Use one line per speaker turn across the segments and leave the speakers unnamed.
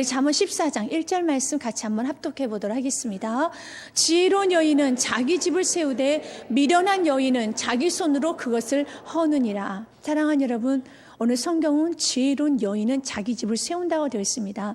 우리 잠언 14장 1절 말씀 같이 한번 합독해 보도록 하겠습니다. 지혜로운 여인은 자기 집을 세우되 미련한 여인은 자기 손으로 그것을 허느니라. 사랑하는 여러분, 오늘 성경은 지혜로운 여인은 자기 집을 세운다고 되어 있습니다.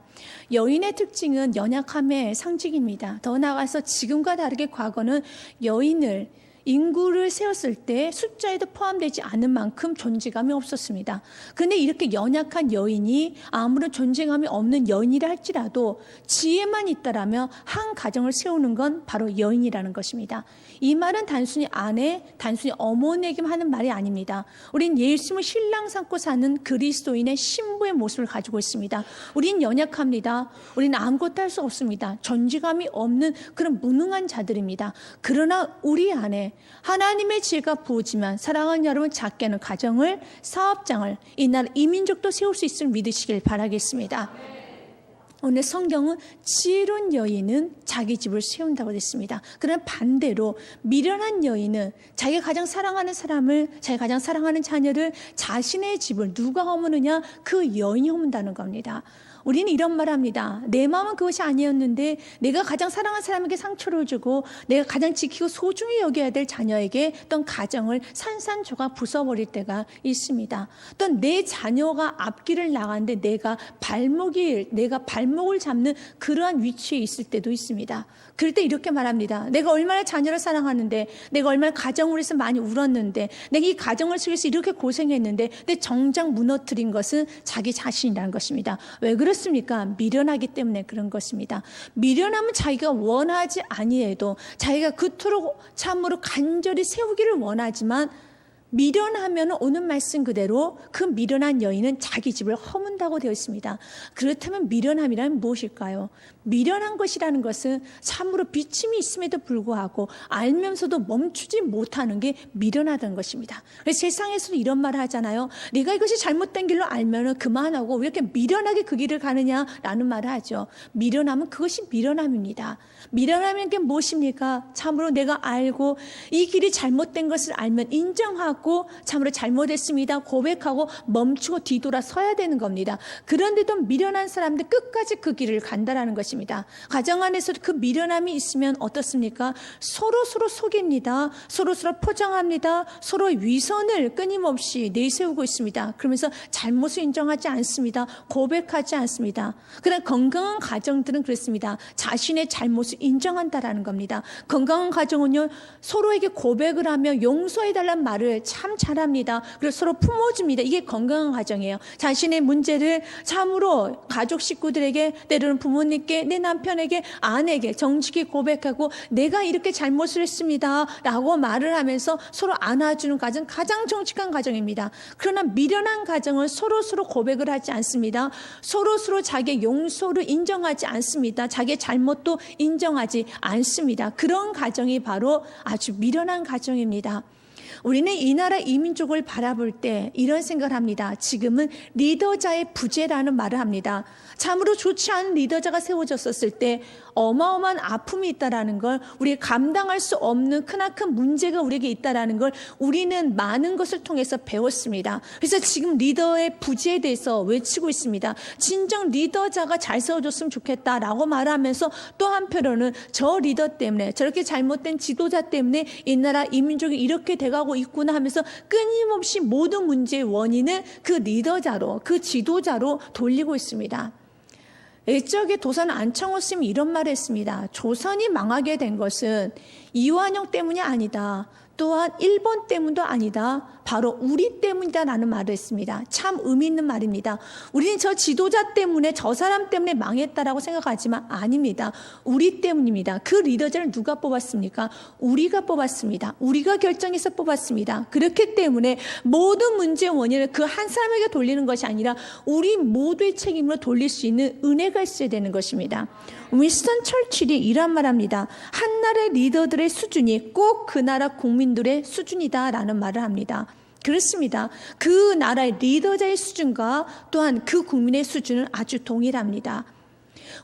여인의 특징은 연약함의 상징입니다. 더 나아가서 지금과 다르게 과거는 여인을 인구를 세웠을 때 숫자에도 포함되지 않은 만큼 존재감이 없었습니다. 그런데 이렇게 연약한 여인이 아무런 존재감이 없는 여인이라 할지라도 지혜만 있다라면 한 가정을 세우는 건 바로 여인이라는 것입니다. 이 말은 단순히 아내, 단순히 어머니에게만 하는 말이 아닙니다. 우린 예수님을 신랑 삼고 사는 그리스도인의 신부의 모습을 가지고 있습니다. 우린 연약합니다. 우리는 아무것도 할 수 없습니다. 존재감이 없는 그런 무능한 자들입니다. 그러나 우리 안에 하나님의 지혜가 부어지면 사랑하는 여러분, 작게는 가정을, 사업장을, 이 나라 이민족도 세울 수 있음을 믿으시길 바라겠습니다. 오늘 성경은 지혜로운 여인은 자기 집을 세운다고 했습니다. 그러나 반대로 미련한 여인은 자기가 가장 사랑하는 사람을, 자기가 가장 사랑하는 자녀를, 자신의 집을 누가 허무느냐? 그 여인이 허문다는 겁니다. 우리는 이런 말 합니다. 내 마음은 그것이 아니었는데 내가 가장 사랑하는 사람에게 상처를 주고 내가 가장 지키고 소중히 여겨야 될 자녀에게 어떤 가정을 산산조각 부숴버릴 때가 있습니다. 또 내 자녀가 앞길을 나가는데 내가 발목을 잡는 그러한 위치에 있을 때도 있습니다. 그럴 때 이렇게 말합니다. 내가 얼마나 자녀를 사랑하는데, 내가 얼마나 가정을 위해서 많이 울었는데, 내가 이 가정을 위해서 이렇게 고생했는데 내 정작 무너뜨린 것은 자기 자신이라는 것입니다. 왜 그렇습니까? 미련하기 때문에 그런 것입니다. 미련함은 자기가 원하지 아니해도 자기가 그토록 참으로 간절히 세우기를 원하지만 미련하면 오는 말씀 그대로 그 미련한 여인은 자기 집을 허문다고 되어 있습니다. 그렇다면 미련함이란 무엇일까요? 미련한 것이라는 것은 참으로 비침이 있음에도 불구하고 알면서도 멈추지 못하는 게 미련하다는 것입니다. 그래서 세상에서도 이런 말을 하잖아요. 네가 이것이 잘못된 길로 알면 그만하고 왜 이렇게 미련하게 그 길을 가느냐라는 말을 하죠. 미련함은 그것이 미련함입니다. 미련함이 게 무엇입니까? 참으로 내가 알고 이 길이 잘못된 것을 알면 인정하고 참으로 잘못했습니다 고백하고 멈추고 뒤돌아서야 되는 겁니다. 그런데도 미련한 사람들 끝까지 그 길을 간다라는 것입니다. 가정 안에서도 그 미련함이 있으면 어떻습니까? 서로 속입니다. 서로 포장합니다. 서로의 위선을 끊임없이 내세우고 있습니다. 그러면서 잘못을 인정하지 않습니다. 고백하지 않습니다. 그러나 건강한 가정들은 그렇습니다. 자신의 잘못을 인정한다라는 겁니다. 건강한 가정은요, 서로에게 고백을 하며 용서해달라는 말을 참 잘합니다. 그리고 서로 품어줍니다. 이게 건강한 가정이에요. 자신의 문제를 참으로 가족 식구들에게, 때로는 부모님께, 내 남편에게, 아내에게 정직히 고백하고 내가 이렇게 잘못을 했습니다 라고 말을 하면서 서로 안아주는 가정, 가장 정직한 가정입니다. 그러나 미련한 가정은 서로 고백을 하지 않습니다. 서로 자기의 용서를 인정하지 않습니다. 자기의 잘못도 인정하지 않습니다. 그런 가정이 바로 아주 미련한 가정입니다. 우리는 이 나라 이민족을 바라볼 때 이런 생각을 합니다. 지금은 리더자의 부재라는 말을 합니다. 참으로 좋지 않은 리더자가 세워졌었을 때 어마어마한 아픔이 있다라는 걸, 우리가 감당할 수 없는 크나큰 문제가 우리에게 있다라는 걸 우리는 많은 것을 통해서 배웠습니다. 그래서 지금 리더의 부재에 대해서 외치고 있습니다. 진정 리더자가 잘 세워졌으면 좋겠다라고 말하면서 또 한편으로는 저 리더 때문에, 저렇게 잘못된 지도자 때문에 이 나라 이민족이 이렇게 돼가고 있구나 하면서 끊임없이 모든 문제의 원인을 그 리더자로, 그 지도자로 돌리고 있습니다. 옛적에 도산 안창호 스님이 이런 말을 했습니다. 조선이 망하게 된 것은 이완용 때문이 아니다. 또한 일본 때문도 아니다. 바로 우리 때문이다라는 말을 했습니다. 참 의미 있는 말입니다. 우리는 저 지도자 때문에, 저 사람 때문에 망했다라고 생각하지만 아닙니다. 우리 때문입니다. 그 리더자를 누가 뽑았습니까? 우리가 뽑았습니다. 우리가 결정해서 뽑았습니다. 그렇기 때문에 모든 문제의 원인을 그 한 사람에게 돌리는 것이 아니라 우리 모두의 책임으로 돌릴 수 있는 은혜가 있어야 되는 것입니다. 윈스턴 처칠이 이란 말합니다. 한 나라의 리더들의 수준이 꼭 그 나라 국민들의 수준이다라는 말을 합니다. 그렇습니다. 그 나라의 리더자의 수준과 또한 그 국민의 수준은 아주 동일합니다.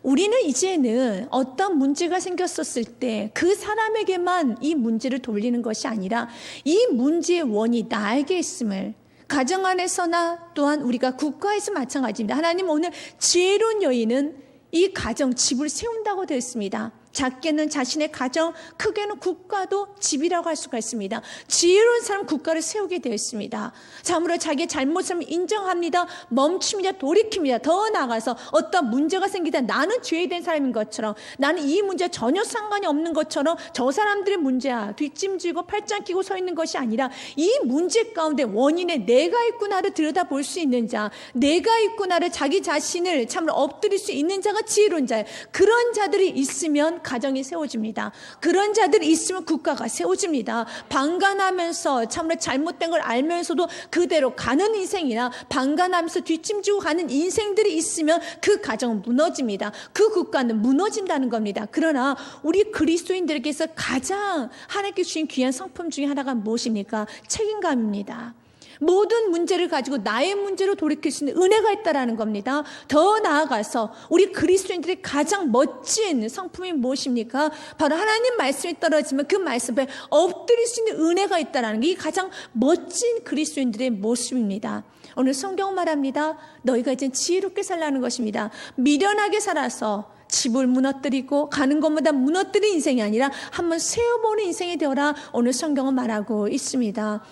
우리는 이제는 어떤 문제가 생겼었을 때 그 사람에게만 이 문제를 돌리는 것이 아니라 이 문제의 원이 나에게 있음을, 가정 안에서나 또한 우리가 국가에서 마찬가지입니다. 하나님 오늘 지혜로운 여인은 이 가정, 집을 세운다고 되어 있습니다. 작게는 자신의 가정, 크게는 국가도 집이라고 할 수가 있습니다. 지혜로운 사람 국가를 세우게 되어 있습니다. 참으로 자기의 잘못을 인정합니다. 멈춥니다. 돌이킵니다. 더 나아가서 어떤 문제가 생기다 나는 죄된 사람인 것처럼, 나는 이 문제 전혀 상관이 없는 것처럼 저 사람들의 문제야 뒷짐지고 팔짱 끼고 서 있는 것이 아니라 이 문제 가운데 원인에 내가 있구나를 들여다볼 수 있는 자, 내가 있구나를 자기 자신을 참으로 엎드릴 수 있는 자가 지혜로운 자예요. 그런 자들이 있으면 가정이 세워집니다. 그런 자들이 있으면 국가가 세워집니다. 방관하면서 참으로 잘못된 걸 알면서도 그대로 가는 인생이나 방관하면서 뒷짐지고 가는 인생들이 있으면 그 가정은 무너집니다. 그 국가는 무너진다는 겁니다. 그러나 우리 그리스도인들에게서 가장 하나님께 주신 귀한 성품 중에 하나가 무엇입니까? 책임감입니다. 모든 문제를 가지고 나의 문제로 돌이킬 수 있는 은혜가 있다라는 겁니다. 더 나아가서 우리 그리스도인들의 가장 멋진 성품이 무엇입니까? 바로 하나님 말씀이 떨어지면 그 말씀에 엎드릴 수 있는 은혜가 있다라는 게 가장 멋진 그리스도인들의 모습입니다. 오늘 성경 말합니다. 너희가 이제 지혜롭게 살라는 것입니다. 미련하게 살아서 집을 무너뜨리고 가는 것마다 무너뜨린 인생이 아니라 한번 세워보는 인생이 되어라. 오늘 성경은 말하고 있습니다.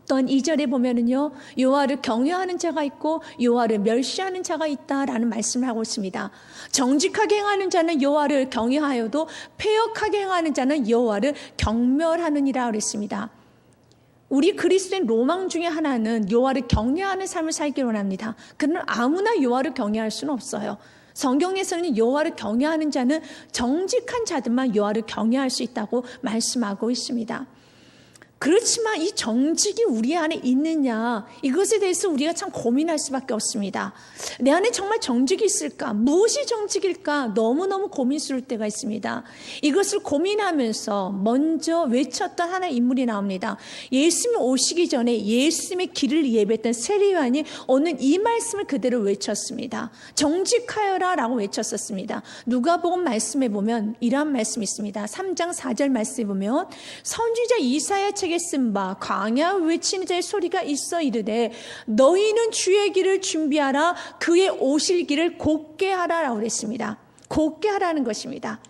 또한 2절에 보면은요, 여호와를 경외하는 자가 있고 여호와를 멸시하는 자가 있다라는 말씀을 하고 있습니다. 정직하게 행하는 자는 여호와를 경외하여도 패역하게 행하는 자는 여호와를 경멸하느니라 그랬습니다. 우리 그리스도인 로망 중에 하나는 여호와를 경외하는 삶을 살기를 원합니다. 그러나 아무나 여호와를 경외할 수는 없어요. 성경에서는 여호와를 경외하는 자는 정직한 자들만 여호와를 경외할 수 있다고 말씀하고 있습니다. 그렇지만 이 정직이 우리 안에 있느냐, 이것에 대해서 우리가 참 고민할 수밖에 없습니다. 내 안에 정말 정직이 있을까? 무엇이 정직일까? 너무너무 고민스러울 때가 있습니다. 이것을 고민하면서 먼저 외쳤던 하나의 인물이 나옵니다. 예수님 오시기 전에 예수님의 길을 예배했던 세리요한이 오늘 이 말씀을 그대로 외쳤습니다. 정직하여라 라고 외쳤었습니다. 누가복음 말씀에 보면 이러한 말씀이 있습니다. 3장 4절 말씀에 보면 선지자 이사야 책에 쓴 바 광야 외치는 자의 소리가 있어 이르되 너희는 주의 길을 준비하라 그의 오실 길을 곧게 하라 라고 그랬습니다. 곧게 하라는 것입니다.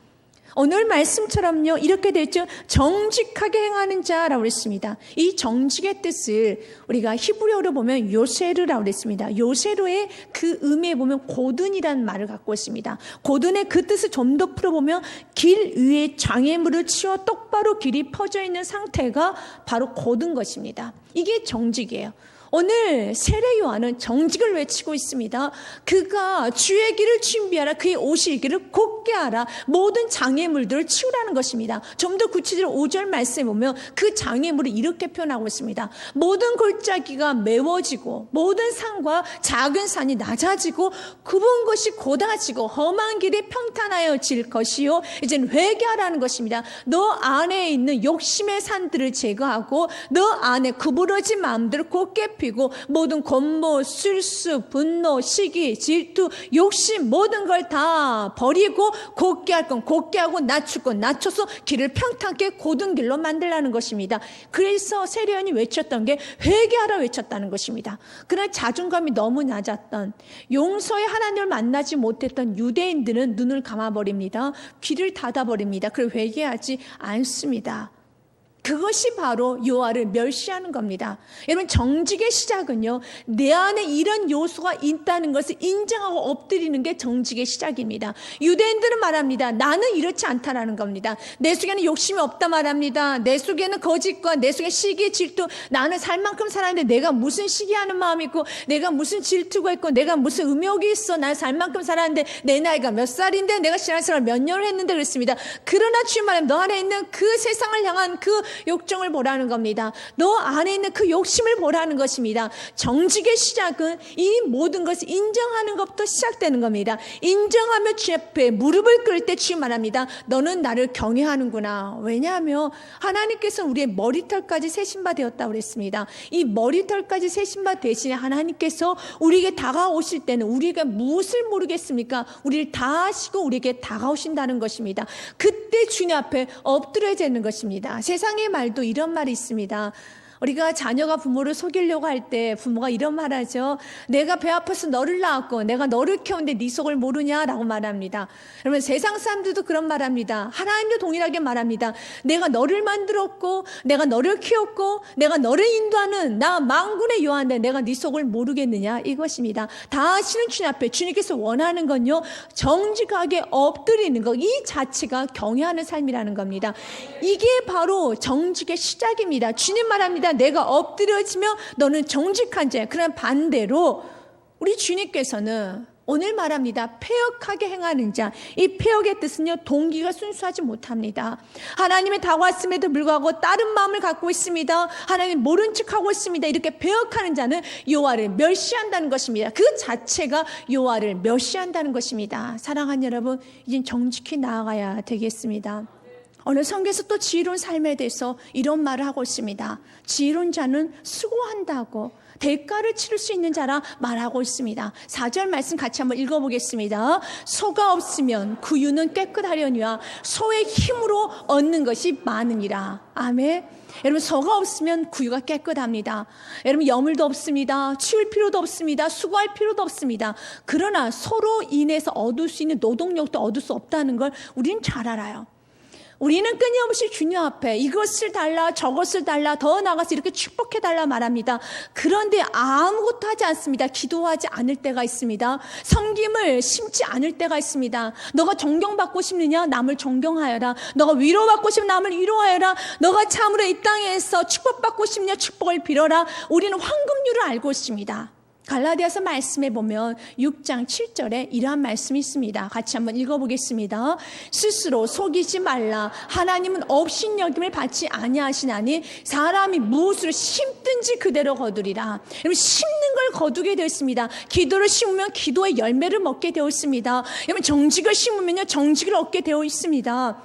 오늘 말씀처럼요 이렇게 됐죠. 정직하게 행하는 자라고 그랬습니다. 이 정직의 뜻을 우리가 히브리어로 보면 요세르라고 그랬습니다. 요세르의 그 의미에 보면 고든이라는 말을 갖고 있습니다. 고든의 그 뜻을 좀 더 풀어보면 길 위에 장애물을 치워 똑바로 길이 퍼져 있는 상태가 바로 고든 것입니다. 이게 정직이에요. 오늘 세례 요한은 정직을 외치고 있습니다. 그가 주의 길을 준비하라 그의 오실 길을 곧게 하라 모든 장애물들을 치우라는 것입니다. 좀 더 구체적으로 5절 말씀에 보면 그 장애물을 이렇게 표현하고 있습니다. 모든 골짜기가 메워지고 모든 산과 작은 산이 낮아지고 굽은 것이 곧아지고 험한 길이 평탄하여질 것이요 이제는 회개하라는 것입니다. 너 안에 있는 욕심의 산들을 제거하고 너 안에 구부러진 마음들을 곧게 피고 모든 권모, 술수, 분노, 시기, 질투, 욕심 모든 걸 다 버리고 곧게 할 건 곧게 하고 낮출 건 낮춰서 길을 평탄하게 고든 길로 만들라는 것입니다. 그래서 세례요한이 외쳤던 게 회개하라 외쳤다는 것입니다. 그러나 자존감이 너무 낮았던 용서의 하나님을 만나지 못했던 유대인들은 눈을 감아버립니다. 귀를 닫아버립니다. 그리고 회개하지 않습니다. 그것이 바로 여호와를 멸시하는 겁니다. 여러분 정직의 시작은요 내 안에 이런 요소가 있다는 것을 인정하고 엎드리는 게 정직의 시작입니다. 유대인들은 말합니다. 나는 이렇지 않다라는 겁니다. 내 속에는 욕심이 없다 말합니다. 내 속에는 거짓과 내 속에 시기 질투 나는 살 만큼 살았는데 내가 무슨 시기하는 마음이 있고 내가 무슨 질투가 있고 내가 무슨 음욕이 있어 난 살 만큼 살았는데 내 나이가 몇 살인데 내가 신앙생활 몇 년을 했는데 그랬습니다. 그러나 주님 말하면 너 안에 있는 그 세상을 향한 그 욕정을 보라는 겁니다. 너 안에 있는 그 욕심을 보라는 것입니다. 정직의 시작은 이 모든 것을 인정하는 것부터 시작되는 겁니다. 인정하며 주 앞에 무릎을 꿇을 때 주님 말합니다. 너는 나를 경외하는구나. 왜냐하면 하나님께서는 우리의 머리털까지 세신 바 되었다고 그랬습니다. 이 머리털까지 세신 바 대신에 하나님께서 우리에게 다가오실 때는 우리가 무엇을 모르겠습니까? 우리를 다 아시고 우리에게 다가오신다는 것입니다. 그때 주님 앞에 엎드려야 되는 것입니다. 세상의 말도 이런 말이 있습니다. 우리가 자녀가 부모를 속이려고 할 때 부모가 이런 말하죠. 내가 배 아파서 너를 낳았고 내가 너를 키웠는데 네 속을 모르냐라고 말합니다. 여러분 세상 사람들도 그런 말합니다. 하나님도 동일하게 말합니다. 내가 너를 만들었고 내가 너를 키웠고 내가 너를 인도하는 나 만군의 여호와인데 내가 네 속을 모르겠느냐 이것입니다. 다 아시는 주님 앞에 주님께서 원하는 건요 정직하게 엎드리는 것 이 자체가 경외하는 삶이라는 겁니다. 이게 바로 정직의 시작입니다. 주님 말합니다. 내가 엎드려지며 너는 정직한 자야. 그러나 반대로 우리 주님께서는 오늘 말합니다. 패역하게 행하는 자. 이 패역의 뜻은요 동기가 순수하지 못합니다. 하나님의 다가왔음에도 불구하고 다른 마음을 갖고 있습니다. 하나님 모른 척하고 있습니다. 이렇게 패역하는 자는 여호와를 멸시한다는 것입니다. 그 자체가 여호와를 멸시한다는 것입니다. 사랑하는 여러분, 이젠 정직히 나아가야 되겠습니다. 오늘 성경에서 또 지혜로운 삶에 대해서 이런 말을 하고 있습니다. 지혜로운 자는 수고한다고 대가를 치를 수 있는 자라 말하고 있습니다. 4절 말씀 같이 한번 읽어보겠습니다. 소가 없으면 구유는 깨끗하려니와 소의 힘으로 얻는 것이 많으니라. 아멘. 여러분 소가 없으면 구유가 깨끗합니다. 여러분 여물도 없습니다. 치울 필요도 없습니다. 수고할 필요도 없습니다. 그러나 소로 인해서 얻을 수 있는 노동력도 얻을 수 없다는 걸 우리는 잘 알아요. 우리는 끊임없이 주님 앞에 이것을 달라 저것을 달라 더 나아가서 이렇게 축복해달라 말합니다. 그런데 아무것도 하지 않습니다. 기도하지 않을 때가 있습니다. 섬김을 심지 않을 때가 있습니다. 너가 존경받고 싶느냐? 남을 존경하여라. 너가 위로받고 싶으면 남을 위로하여라. 너가 참으로 이 땅에서 축복받고 싶냐? 축복을 빌어라. 우리는 황금률을 알고 있습니다. 갈라디아서 말씀에 보면 6장 7절에 이러한 말씀이 있습니다. 같이 한번 읽어보겠습니다. 스스로 속이지 말라. 하나님은 업신여김을 받지 아니하시나니 사람이 무엇으로 심든지 그대로 거두리라. 여러분 심는 걸 거두게 되어 있습니다. 기도를 심으면 기도의 열매를 먹게 되어 있습니다. 여러분 정직을 심으면요 정직을 얻게 되어 있습니다.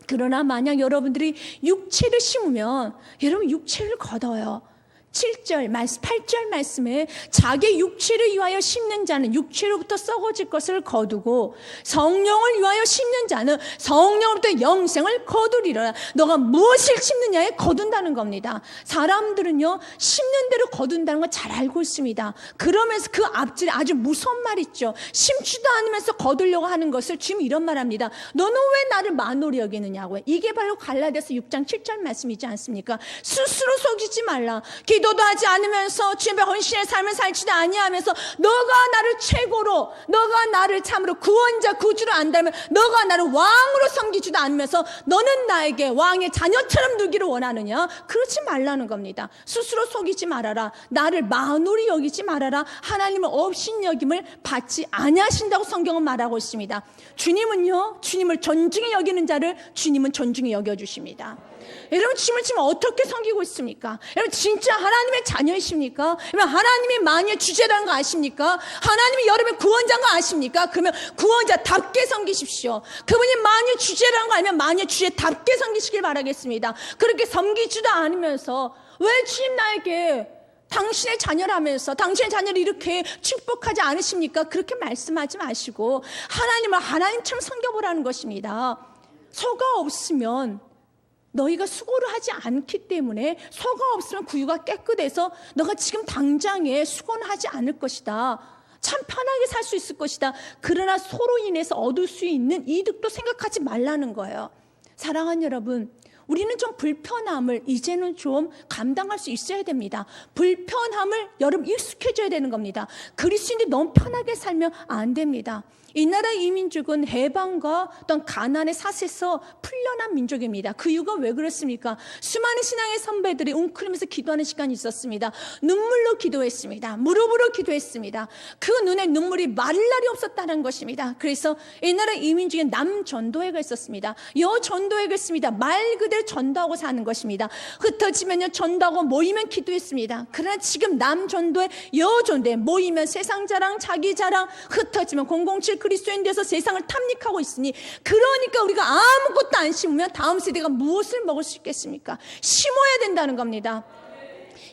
그러나 만약 여러분들이 육체를 심으면 여러분 육체를 거둬요. 7절 말씀, 8절 말씀에 자기 육체를 위하여 심는 자는 육체로부터 썩어질 것을 거두고 성령을 위하여 심는 자는 성령으로부터 영생을 거두리라. 너가 무엇을 심느냐에 거둔다는 겁니다. 사람들은요 심는 대로 거둔다는 걸 잘 알고 있습니다. 그러면서 그 앞줄에 아주 무서운 말 있죠. 심지도 않으면서 거두려고 하는 것을 지금 이런 말합니다. 너는 왜 나를 만홀히 여기느냐고. 이게 바로 갈라디아서 6장 7절 말씀이지 않습니까? 스스로 속이지 말라. 기도도 하지 않으면서 주님의 헌신의 삶을 살지도 아니하면서 너가 나를 최고로 너가 나를 참으로 구원자 구주로 안다면 너가 나를 왕으로 섬기지도 않으면서 너는 나에게 왕의 자녀처럼 누기를 원하느냐? 그렇지 말라는 겁니다. 스스로 속이지 말아라. 나를 만홀히 여기지 말아라. 하나님은 업신여김을 받지 아니하신다고 성경은 말하고 있습니다. 주님은요 주님을 존중히 여기는 자를 주님은 존중히 여겨주십니다. 여러분 주님을 지금 어떻게 섬기고 있습니까? 여러분 진짜 하나님의 자녀이십니까? 여러분 하나님이 만유의 주제라는 거 아십니까? 하나님이 여러분의 구원자인 거 아십니까? 그러면 구원자답게 섬기십시오. 그분이 만유의 주제라는 거 알면 만유의 주제답게 섬기시길 바라겠습니다. 그렇게 섬기지도 않으면서 왜 주님 나에게 당신의 자녀라면서 당신의 자녀를 이렇게 축복하지 않으십니까? 그렇게 말씀하지 마시고 하나님을 하나님처럼 섬겨보라는 것입니다. 소가 없으면 너희가 수고를 하지 않기 때문에 소가 없으면 구유가 깨끗해서 너가 지금 당장에 수고는 하지 않을 것이다. 참 편하게 살 수 있을 것이다. 그러나 소로 인해서 얻을 수 있는 이득도 생각하지 말라는 거예요. 사랑하는 여러분, 우리는 좀 불편함을 이제는 좀 감당할 수 있어야 됩니다. 불편함을 여러분 익숙해져야 되는 겁니다. 그리스도인들이 너무 편하게 살면 안 됩니다. 이 나라 이민족은 해방과 어떤 가난의 사슬에서 풀려난 민족입니다. 그 이유가 왜 그렇습니까? 수많은 신앙의 선배들이 웅크리면서 기도하는 시간이 있었습니다. 눈물로 기도했습니다. 무릎으로 기도했습니다. 그 눈에 눈물이 마를 날이 없었다는 것입니다. 그래서 이 나라 이민족에 남전도회가 있었습니다. 여전도회가 있습니다. 말 그대로 전도하고 사는 것입니다. 흩어지면요 전도하고 모이면 기도했습니다. 그러나 지금 남전도회 여전도회 모이면 세상 자랑 자기 자랑 흩어지면 007 그리스도인 돼서 세상을 탐닉하고 있으니 그러니까 우리가 아무것도 안 심으면 다음 세대가 무엇을 먹을 수 있겠습니까? 심어야 된다는 겁니다.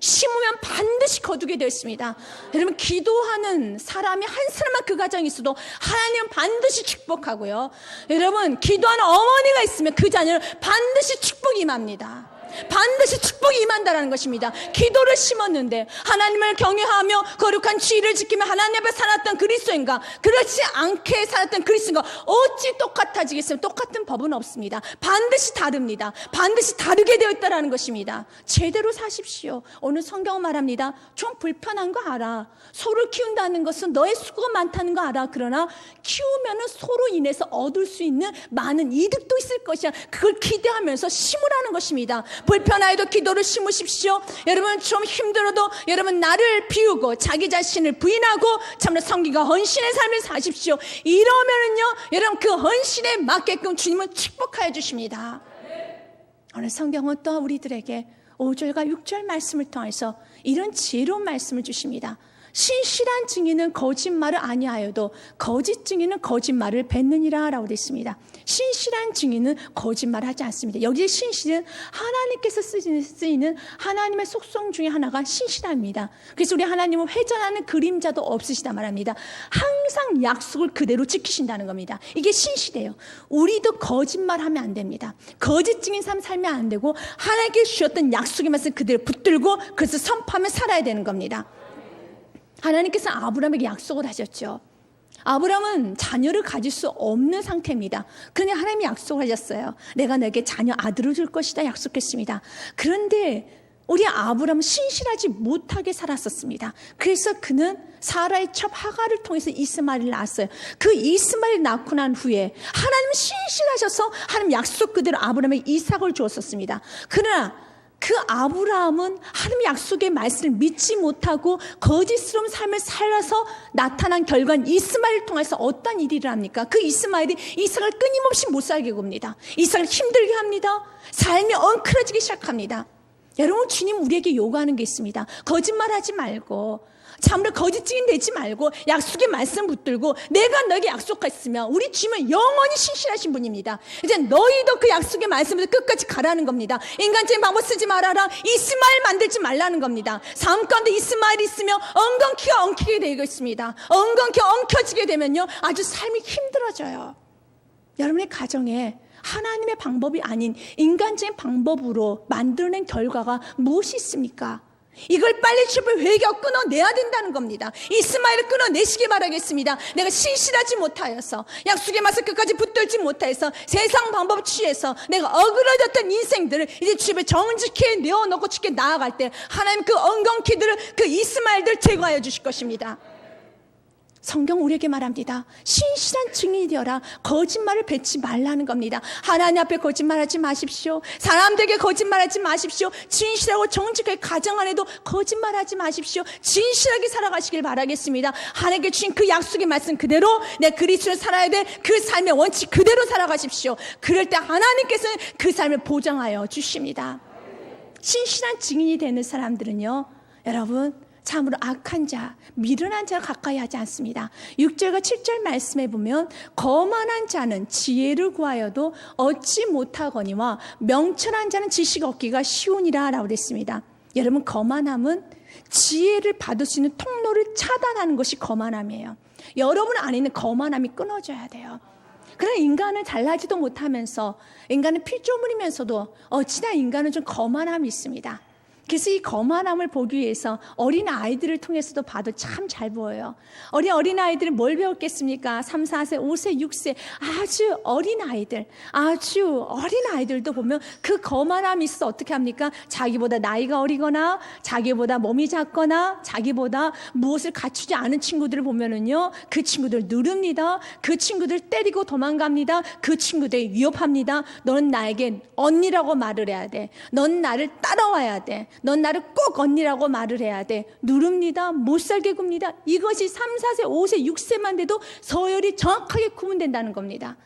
심으면 반드시 거두게 되어 있습니다. 여러분 기도하는 사람이 한 사람만 그 가정에 있어도 하나님은 반드시 축복하고요. 여러분 기도하는 어머니가 있으면 그 자녀는 반드시 축복이 임합니다. 반드시 축복이 임한다라는 것입니다. 기도를 심었는데 하나님을 경외하며 거룩한 주의를 지키며 하나님 앞에 살았던 그리스도인가, 그렇지 않게 살았던 그리스도인가 어찌 똑같아지겠어요? 똑같은 법은 없습니다. 반드시 다릅니다. 반드시 다르게 되어 있다라는 것입니다. 제대로 사십시오. 오늘 성경은 말합니다. 좀 불편한 거 알아. 소를 키운다는 것은 너의 수고가 많다는 거 알아. 그러나 키우면은 소로 인해서 얻을 수 있는 많은 이득도 있을 것이야. 그걸 기대하면서 심으라는 것입니다. 불편하여도 기도를 심으십시오. 여러분 좀 힘들어도 여러분 나를 비우고 자기 자신을 부인하고 참으로 성기가 헌신의 삶을 사십시오. 이러면은요 여러분 그 헌신에 맞게끔 주님은 축복하여 주십니다. 오늘 성경은 또 우리들에게 5절과 6절 말씀을 통해서 이런 지혜로운 말씀을 주십니다. 신실한 증인은 거짓말을 아니하여도 거짓 증인은 거짓말을 뱉느니라 라고 되어 있습니다. 신실한 증인은 거짓말하지 않습니다. 여기에 신실은 하나님께서 쓰이는 하나님의 속성 중에 하나가 신실함입니다. 그래서 우리 하나님은 회전하는 그림자도 없으시다 말합니다. 항상 약속을 그대로 지키신다는 겁니다. 이게 신실해요. 우리도 거짓말하면 안 됩니다. 거짓 증인 삶 살면 안 되고 하나님께 주셨던 약속의 말씀 그대로 붙들고 그래서 선포하며 살아야 되는 겁니다. 하나님께서 아브라함에게 약속을 하셨죠. 아브라함은 자녀를 가질 수 없는 상태입니다. 그러니 하나님이 약속을 하셨어요. 내가 너에게 자녀 아들을 줄 것이다 약속했습니다. 그런데 우리 아브라함은 신실하지 못하게 살았었습니다. 그래서 그는 사라의 첩 하갈을 통해서 이스마엘을 낳았어요. 그 이스마엘을 낳고 난 후에 하나님은 신실하셔서 하나님 약속 그대로 아브라함에게 이삭을 주었었습니다. 그러나 그 아브라함은 하나님의 약속의 말씀을 믿지 못하고 거짓스러운 삶을 살아서 나타난 결과는 이스마엘을 통해서 어떤 일이 일어납니까? 그 이스마엘이 이삭을 끊임없이 못 살게 굽니다. 이삭을 힘들게 합니다. 삶이 엉클어지기 시작합니다. 여러분 주님 우리에게 요구하는 게 있습니다. 거짓말하지 말고 참으로 거짓 증인 되지 말고 약속의 말씀 붙들고 내가 너에게 약속했으면 우리 주님은 영원히 신실하신 분입니다. 이제 너희도 그 약속의 말씀을 끝까지 가라는 겁니다. 인간적인 방법 쓰지 말아라. 이스마엘 만들지 말라는 겁니다. 삶 가운데 이스마엘이 있으면 엉겅퀴가 엉키게 되고 있습니다. 엉겅퀴 엉켜지게 되면요 아주 삶이 힘들어져요. 여러분의 가정에 하나님의 방법이 아닌 인간적인 방법으로 만들어낸 결과가 무엇이 있습니까? 이걸 빨리 주님의 회개가 끊어내야 된다는 겁니다. 이스마엘을 끊어내시기 바라겠습니다. 내가 신실하지 못하여서 약속의 말씀 끝까지 붙들지 못해서 세상 방법 취해서 내가 어그러졌던 인생들을 이제 주님의 정직히 내어놓고 주께 나아갈 때 하나님 그 엉겅퀴들을 그 이스마엘들 제거하여 주실 것입니다. 성경 우리에게 말합니다. 신실한 증인이 되어라. 거짓말을 뱉지 말라는 겁니다. 하나님 앞에 거짓말하지 마십시오. 사람들에게 거짓말하지 마십시오. 진실하고 정직하게 가정 안에도 거짓말하지 마십시오. 진실하게 살아가시길 바라겠습니다. 하나님께 주신 그 약속의 말씀 그대로 내 그리스도를 살아야 돼. 그 삶의 원칙 그대로 살아가십시오. 그럴 때 하나님께서는 그 삶을 보장하여 주십니다. 신실한 증인이 되는 사람들은요 여러분 참으로 악한 자, 미련한 자를 가까이 하지 않습니다. 6절과 7절 말씀에 보면 거만한 자는 지혜를 구하여도 얻지 못하거니와 명철한 자는 지식 얻기가 쉬우니라 라고 했습니다. 여러분 거만함은 지혜를 받을 수 있는 통로를 차단하는 것이 거만함이에요. 여러분 안에는 거만함이 끊어져야 돼요. 그러나 인간은 잘나지도 못하면서 인간은 피조물이면서도 어찌나 인간은 좀 거만함이 있습니다. 그래서 이 거만함을 보기 위해서 어린 아이들을 통해서도 봐도 참 잘 보여요. 어린 아이들은 뭘 배웠겠습니까? 3, 4세, 5세, 6세 아주 어린 아이들도 보면 그 거만함이 있어서 어떻게 합니까? 자기보다 나이가 어리거나 자기보다 몸이 작거나 자기보다 무엇을 갖추지 않은 친구들을 보면은요 그 친구들 누릅니다. 그 친구들 때리고 도망갑니다. 그 친구들 위협합니다. 너는 나에게 언니라고 말을 해야 돼. 넌 나를 따라와야 돼. 넌 나를 꼭 언니라고 말을 해야 돼. 누릅니다. 못 살게 굽니다. 이것이 3, 4세, 5세, 6세만 돼도 서열이 정확하게 구분된다는 겁니다.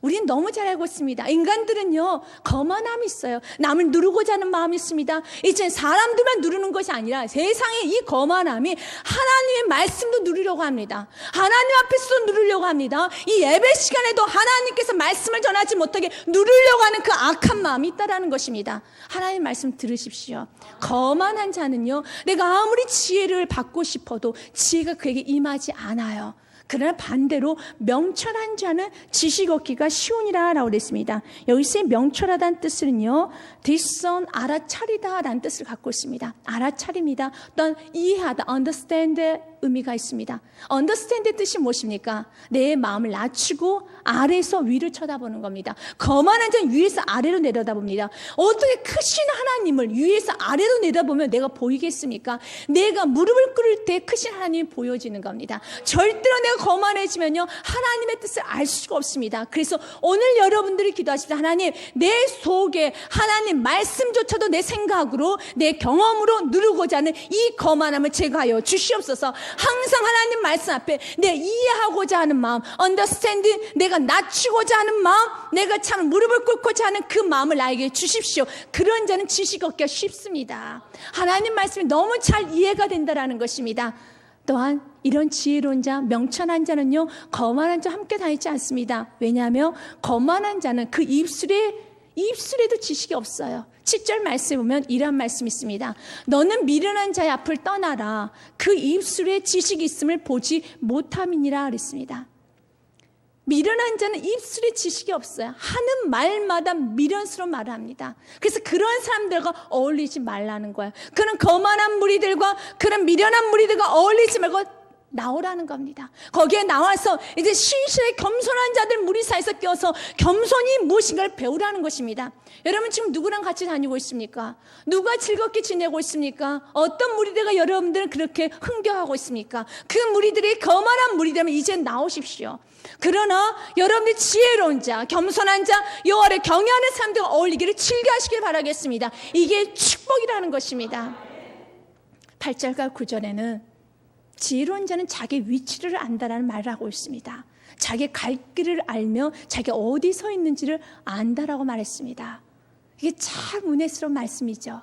우리는 너무 잘 알고 있습니다. 인간들은요 거만함이 있어요. 남을 누르고자 하는 마음이 있습니다. 이제 사람들만 누르는 것이 아니라 세상의 이 거만함이 하나님의 말씀도 누리려고 합니다. 하나님 앞에서도 누리려고 합니다. 이 예배 시간에도 하나님께서 말씀을 전하지 못하게 누리려고 하는 그 악한 마음이 있다라는 것입니다. 하나님의 말씀 들으십시오. 거만한 자는요 내가 아무리 지혜를 받고 싶어도 지혜가 그에게 임하지 않아요. 그러나 반대로 명철한 자는 지식 얻기가 쉬우니라 라고 했습니다. 여기서의 명철하다는 뜻은요, discern, 알아차리다 라는 뜻을 갖고 있습니다. 알아차립니다. 또한 이해하다, understand 의미가 있습니다. understand의 뜻이 무엇입니까? 내 마음을 낮추고 아래에서 위를 쳐다보는 겁니다. 거만한 자는 위에서 아래로 내려다봅니다. 어떻게 크신 하나님을 위에서 아래로 내려다보면 내가 보이겠습니까? 내가 무릎을 꿇을 때 크신 하나님이 보여지는 겁니다. 절대로 내가 거만해지면요, 하나님의 뜻을 알 수가 없습니다. 그래서 오늘 여러분들이 기도하십시다. 하나님, 내 속에 하나님 말씀조차도 내 생각으로 내 경험으로 누르고자 하는 이 거만함을 제거하여 주시옵소서. 항상 하나님 말씀 앞에 내 이해하고자 하는 마음, understanding, 내가 낮추고자 하는 마음, 내가 참 무릎을 꿇고자 하는 그 마음을 나에게 주십시오. 그런 자는 지식 얻기가 쉽습니다. 하나님 말씀이 너무 잘 이해가 된다라는 것입니다. 또한 이런 지혜로운 자, 명철한 자는요, 거만한 자와 함께 다니지 않습니다. 왜냐하면 거만한 자는 그 입술에도 지식이 없어요. 7절 말씀에 보면 이런 말씀이 있습니다. 너는 미련한 자의 앞을 떠나라. 그 입술에 지식이 있음을 보지 못함이니라 그랬습니다. 미련한 자는 입술에 지식이 없어요. 하는 말마다 미련스러운 말을 합니다. 그래서 그런 사람들과 어울리지 말라는 거예요. 그런 거만한 무리들과 그런 미련한 무리들과 어울리지 말고 나오라는 겁니다. 거기에 나와서 이제 신실의 겸손한 자들 무리 사이에서 껴서 겸손이 무엇인가를 배우라는 것입니다. 여러분 지금 누구랑 같이 다니고 있습니까? 누가 즐겁게 지내고 있습니까? 어떤 무리들과 여러분들은 그렇게 흥겨하고 있습니까? 그 무리들이 거만한 무리라면 이제 나오십시오. 그러나 여러분들이 지혜로운 자, 겸손한 자, 여호와를 경외하는 사람들과 어울리기를 즐겨하시길 바라겠습니다. 이게 축복이라는 것입니다. 8절과 9절에는 지혜로운 자는 자기 위치를 안다라는 말을 하고 있습니다. 자기 갈 길을 알며 자기가 어디 서 있는지를 안다라고 말했습니다. 이게 참 은혜스러운 말씀이죠.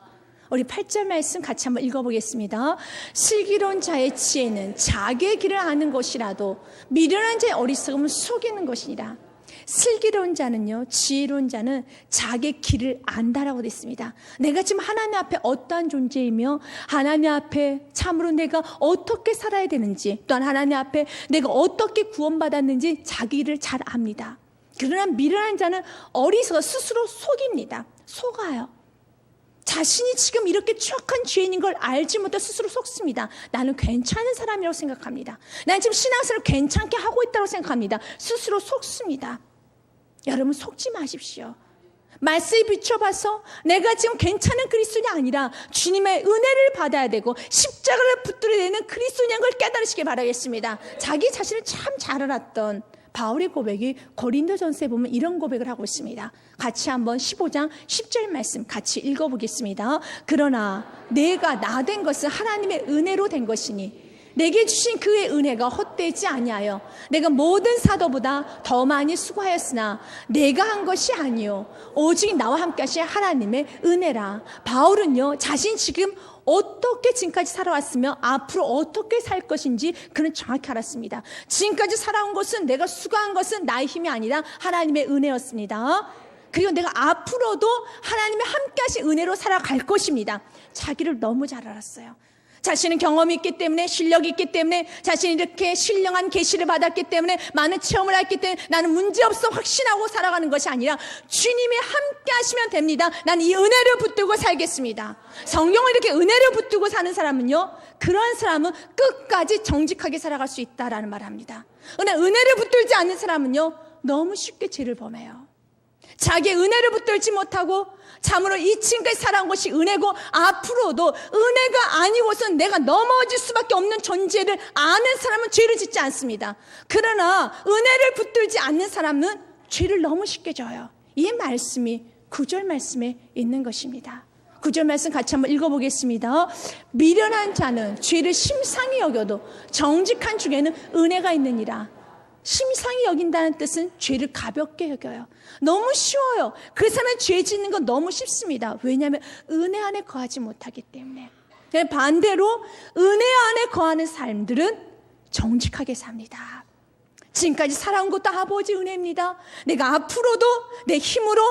우리 8절 말씀 같이 한번 읽어보겠습니다. 슬기로운 자의 지혜는 자기의 길을 아는 것이라도 미련한 자의 어리석음은 속이는 것이니라. 슬기로운 자는요, 지혜로운 자는 자기의 길을 안다라고 됐습니다. 내가 지금 하나님 앞에 어떠한 존재이며 하나님 앞에 참으로 내가 어떻게 살아야 되는지, 또한 하나님 앞에 내가 어떻게 구원받았는지 자기 길을 잘 압니다. 그러나 미련한 자는 어리석어 스스로 속입니다. 속아요. 자신이 지금 이렇게 추악한 죄인인 걸 알지 못해 스스로 속습니다. 나는 괜찮은 사람이라고 생각합니다. 난 지금 신앙생활을 괜찮게 하고 있다고 생각합니다. 스스로 속습니다. 여러분 속지 마십시오. 말씀에 비춰봐서 내가 지금 괜찮은 그리스도인이 아니라 주님의 은혜를 받아야 되고 십자가를 붙들어야 되는 그리스도인인 걸 깨달으시길 바라겠습니다. 자기 자신을 참 잘 알았던 바울의 고백이 고린도전서에 보면 이런 고백을 하고 있습니다. 같이 한번 15장 10절 말씀 같이 읽어보겠습니다. 그러나 내가 나 된 것은 하나님의 은혜로 된 것이니 내게 주신 그의 은혜가 헛되지 아니하여 내가 모든 사도보다 더 많이 수고하였으나 내가 한 것이 아니요 오직 나와 함께 하신 하나님의 은혜라. 바울은요, 자신 지금 어떻게 지금까지 살아왔으며 앞으로 어떻게 살 것인지 그는 정확히 알았습니다. 지금까지 살아온 것은 내가 수고한 것은 나의 힘이 아니라 하나님의 은혜였습니다. 그리고 내가 앞으로도 하나님의 함께 하신 은혜로 살아갈 것입니다. 자기를 너무 잘 알았어요. 자신은 경험이 있기 때문에, 실력이 있기 때문에, 자신이 이렇게 신령한 계시를 받았기 때문에, 많은 체험을 했기 때문에 나는 문제없어 확신하고 살아가는 것이 아니라 주님이 함께 하시면 됩니다. 나는 이 은혜를 붙들고 살겠습니다. 성경을 이렇게 은혜를 붙들고 사는 사람은요, 그런 사람은 끝까지 정직하게 살아갈 수 있다라는 말을 합니다. 그러나 은혜를 붙들지 않는 사람은요, 너무 쉽게 죄를 범해요. 자기의 은혜를 붙들지 못하고 참으로 이 지금까지 살아온 것이 은혜고 앞으로도 은혜가 아니고선 내가 넘어질 수밖에 없는 존재를 아는 사람은 죄를 짓지 않습니다. 그러나 은혜를 붙들지 않는 사람은 죄를 너무 쉽게 져요. 이 말씀이 9절 말씀에 있는 것입니다. 9절 말씀 같이 한번 읽어보겠습니다. 미련한 자는 죄를 심상히 여겨도 정직한 중에는 은혜가 있느니라. 심상히 여긴다는 뜻은 죄를 가볍게 여겨요. 너무 쉬워요. 그 사람은 죄 짓는 건 너무 쉽습니다. 왜냐하면 은혜 안에 거하지 못하기 때문에. 반대로 은혜 안에 거하는 사람들은 정직하게 삽니다. 지금까지 살아온 것도 아버지 은혜입니다. 내가 앞으로도 내 힘으로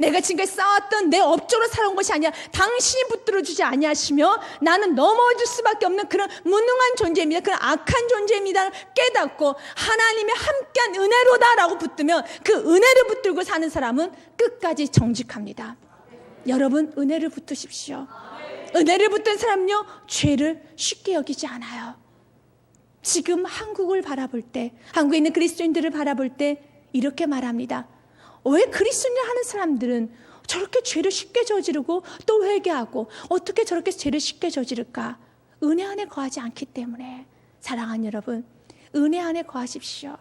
내가 지금까지 쌓았던 내 업적으로 살아온 것이 아니라 당신이 붙들어주지 아니하시며 나는 넘어질 수밖에 없는 그런 무능한 존재입니다. 그런 악한 존재입니다. 깨닫고 하나님의 함께한 은혜로다라고 붙들면 그 은혜를 붙들고 사는 사람은 끝까지 정직합니다. 여러분, 은혜를 붙드십시오. 은혜를 붙든 사람은요, 죄를 쉽게 여기지 않아요. 지금 한국을 바라볼 때, 한국에 있는 그리스도인들을 바라볼 때 이렇게 말합니다. 왜 그리스도인을 하는 사람들은 저렇게 죄를 쉽게 저지르고 또 회개하고 어떻게 저렇게 죄를 쉽게 저지를까? 은혜 안에 거하지 않기 때문에. 사랑하는 여러분, 은혜 안에 거하십시오.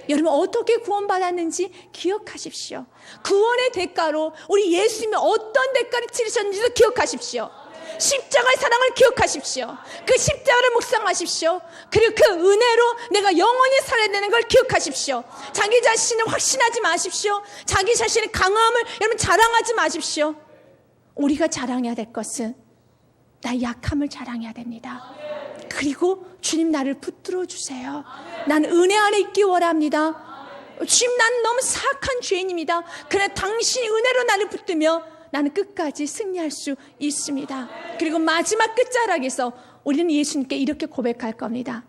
여러분, 어떻게 구원받았는지 기억하십시오. 구원의 대가로 우리 예수님이 어떤 대가를 치르셨는지도 기억하십시오. 십자가의 사랑을 기억하십시오. 그 십자가를 묵상하십시오. 그리고 그 은혜로 내가 영원히 살아야 되는 걸 기억하십시오. 자기 자신을 확신하지 마십시오. 자기 자신의 강함을 여러분 자랑하지 마십시오. 우리가 자랑해야 될 것은 나의 약함을 자랑해야 됩니다. 그리고 주님, 나를 붙들어 주세요. 난 은혜 안에 있기 원합니다. 주님, 나는 너무 사악한 죄인입니다. 그러나 당신이 은혜로 나를 붙들며 나는 끝까지 승리할 수 있습니다. 그리고 마지막 끝자락에서 우리는 예수님께 이렇게 고백할 겁니다.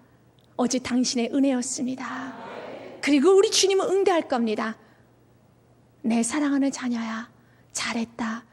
어제 당신의 은혜였습니다. 그리고 우리 주님은 응대할 겁니다. 내 사랑하는 자녀야, 잘했다.